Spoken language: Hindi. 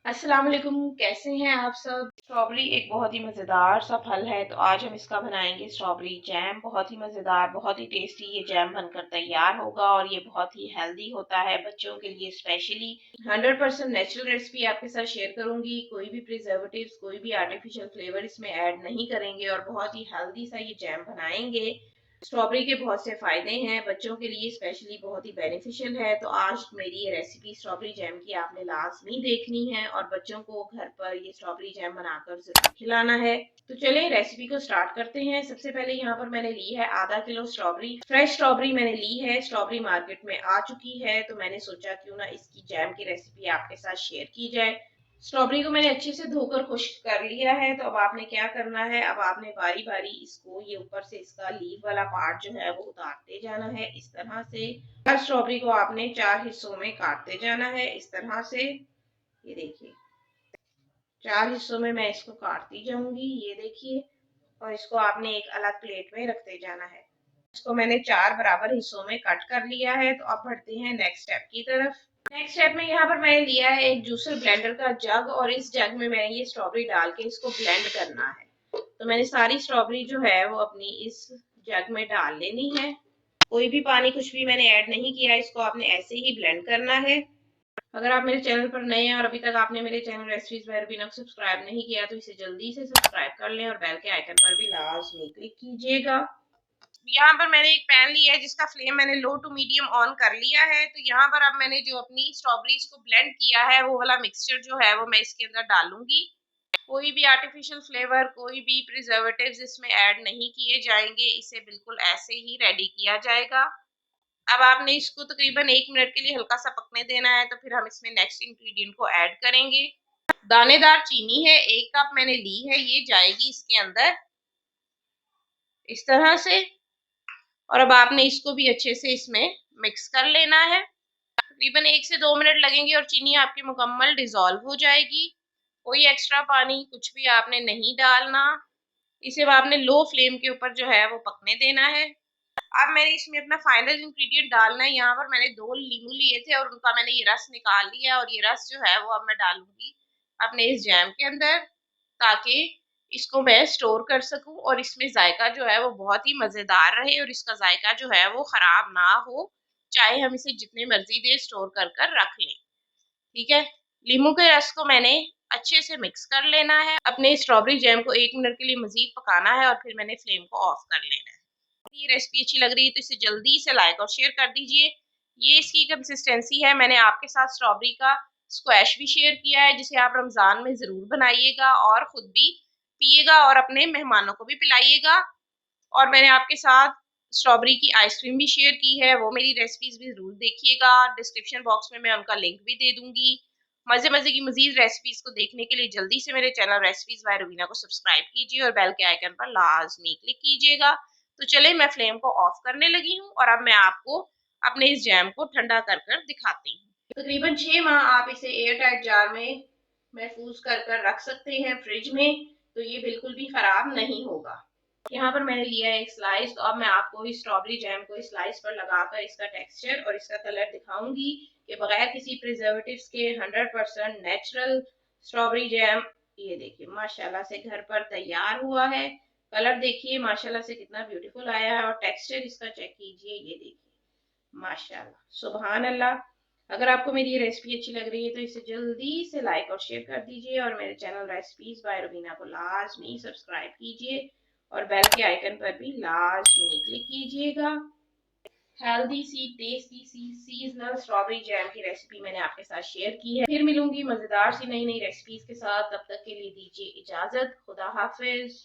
अस्सलाम वालेकुम, कैसे हैं आप सब। स्ट्रॉबेरी एक बहुत ही मज़ेदार सा फल है, तो आज हम इसका बनाएंगे स्ट्रॉबेरी जैम। बहुत ही मज़ेदार, बहुत ही टेस्टी ये जैम बनकर तैयार होगा और ये बहुत ही हेल्दी होता है बच्चों के लिए स्पेशली। 100% नेचुरल रेसिपी आपके साथ शेयर करूंगी। कोई भी प्रिजर्वेटिव्स, कोई भी आर्टिफिशियल फ्लेवर इसमें ऐड नहीं करेंगे और बहुत ही हेल्दी सा ये जैम बनाएंगे। स्ट्रॉबेरी के बहुत से फायदे हैं बच्चों के लिए, स्पेशली बहुत ही बेनिफिशियल है। तो आज मेरी ये रेसिपी स्ट्रॉबेरी जैम की आपने लाजमी देखनी है और बच्चों को घर पर ये स्ट्रॉबेरी जैम बनाकर जरूर खिलाना है। तो चलिए रेसिपी को स्टार्ट करते हैं। सबसे पहले यहाँ पर मैंने ली है आधा किलो स्ट्रॉबेरी। फ्रेश स्ट्रॉबेरी मैंने ली है। स्ट्रॉबेरी मार्केट में आ चुकी है, तो मैंने सोचा क्यों ना इसकी जैम की रेसिपी आपके साथ शेयर की जाए। स्ट्रॉबेरी को मैंने अच्छे से धोकर खुश्क कर लिया है। तो अब आपने क्या करना है, अब आपने बारी बारी इसको, ये ऊपर से इसका लीव वाला पार्ट जो है वो उतारते जाना है इस तरह से। हर स्ट्रॉबेरी को आपने 4 हिस्सों में काटते जाना है इस तरह से। ये देखिए, 4 हिस्सों में मैं इसको काटती जाऊंगी, ये देखिए। और इसको आपने एक अलग प्लेट में रखते जाना है। इसको मैंने 4 बराबर हिस्सों में कट कर लिया है। तो अब बढ़ते हैं नेक्स्ट स्टेप की तरफ। नेक्स्ट स्टेप में यहाँ पर मैंने लिया है एक जूसर ब्लेंडर का जग, और इस जग में मैंने ये स्ट्रॉबेरी डाल के इसको ब्लेंड करना है। तो मैंने सारी स्ट्रॉबेरी जो है वो अपनी इस जग में डाल लेनी है। कोई भी पानी कुछ भी मैंने ऐड नहीं किया, इसको आपने ऐसे ही ब्लेंड करना है। अगर आप मेरे चैनल पर नए हैं और अभी तक आपने मेरे चैनल रेसिपीज बाय रुबीना को सब्सक्राइब नहीं किया, तो इसे जल्दी से सब्सक्राइब कर लें और बेल के आइकन पर भी लाजमी क्लिक कीजिएगा। यहाँ पर मैंने एक पैन लिया है जिसका फ्लेम मैंने लो टू मीडियम ऑन कर लिया है। तो यहाँ पर अब मैंने जो अपनी स्ट्रॉबेरीज को ब्लेंड किया है वो वाला मिक्सचर जो है वो मैं इसके अंदर डालूंगी। कोई भी आर्टिफिशियल फ्लेवर, कोई भी प्रिजर्वेटिव्स इसमें ऐड नहीं किए जाएंगे। इसे बिल्कुल ऐसे ही रेडी किया जाएगा। अब आपने इसको तकरीबन 1 मिनट के लिए हल्का सा पकने देना है। तो फिर हम इसमें नेक्स्ट इंग्रेडिएंट को ऐड करेंगे। दानेदार चीनी है, 1 कप मैंने ली है, ये जाएगी इसके अंदर इस तरह से। और अब आपने इसको भी अच्छे से इसमें मिक्स कर लेना है। तकरीबन 1 से 2 मिनट लगेंगे और चीनी आपकी मुकम्मल डिजोल्व हो जाएगी। कोई एक्स्ट्रा पानी कुछ भी आपने नहीं डालना। इसे आपने लो फ्लेम के ऊपर जो है वो पकने देना है। अब मैंने इसमें अपना फाइनल इंग्रेडिएंट डालना है। यहाँ पर मैंने 2 नींबू लिए थे और उनका मैंने ये रस निकाल लिया, और ये रस जो है वो अब मैं डालूंगी अपने इस जैम के अंदर, ताकि इसको मैं स्टोर कर सकूं और इसमें जायका जो है वो बहुत ही मजेदार रहे और इसका जायका जो है वो खराब ना हो, चाहे हम इसे जितने मर्जी देर स्टोर कर कर रख लें। ठीक है। लीमू के रस को मैंने अच्छे से मिक्स कर लेना है। अपने स्ट्रॉबेरी जैम को 1 मिनट के लिए मजीद पकाना है और फिर मैंने फ्लेम को ऑफ कर लेना है। ये रेसिपी अच्छी लग रही है तो इसे जल्दी से लाइक और शेयर कर दीजिए। ये इसकी कंसिस्टेंसी है। मैंने आपके साथ स्ट्रॉबेरी का स्क्वैश भी शेयर किया है, जिसे आप रमजान में जरूर बनाइएगा और खुद भी पिएगा और अपने मेहमानों को भी पिलाइएगा। और मैंने आपके साथ स्ट्रॉबेरी की आइसक्रीम भी शेयर की है, वो मेरी रेसिपीज भी जरूर देखिएगा। डिस्क्रिप्शन बॉक्स में मैं उनका लिंक भी दे दूंगी। मजे मजे की मजीद रेसिपीज को देखने के लिए जल्दी से मेरे चैनल रेसिपीज बाय रुबीना को सब्सक्राइब कीजिए और बेल के आइकन पर लाजमी क्लिक कीजिएगा। तो चले, मैं फ्लेम को ऑफ करने लगी हूँ और अब मैं आपको अपने इस जैम को ठंडा कर कर दिखाती हूँ। तकरीबन 6 माह आप इसे एयर टाइट जार में महफूज कर कर रख सकते हैं फ्रिज में, तो ये बिल्कुल भी खराब नहीं होगा। यहाँ पर मैंने लिया है एक स्लाइस। तो अब मैं आपको इस स्ट्रॉबेरी जैम को इस स्लाइस पर लगाकर इसका टेक्सचर और इसका कलर दिखाऊंगी कि बगैर किसी प्रिजर्वेटिव्स के 100% नेचुरल स्ट्रॉबेरी जैम, ये देखिए माशाल्लाह से घर पर तैयार हुआ है। कलर देखिए माशाल्लाह से कितना ब्यूटीफुल आया है और टेक्सचर इसका चेक कीजिए, ये देखिए माशाल्लाह सुभान अल्लाह। अगर आपको मेरी ये रेसिपी अच्छी लग रही है तो इसे जल्दी से लाइक और शेयर कर दीजिए और मेरे चैनल रेसिपीज बाय रुबीना को लाजमी सब्सक्राइब कीजिए और बेल के आइकन पर भी लाजमी क्लिक कीजिएगा। हेल्दी सी, टेस्टी सी, सीजनल स्ट्रॉबेरी जैम की रेसिपी मैंने आपके साथ शेयर की है। फिर मिलूंगी मजेदार सी नई नई रेसिपीज के साथ। तब तक के लिए दीजिए इजाजत। खुदा हाफिज।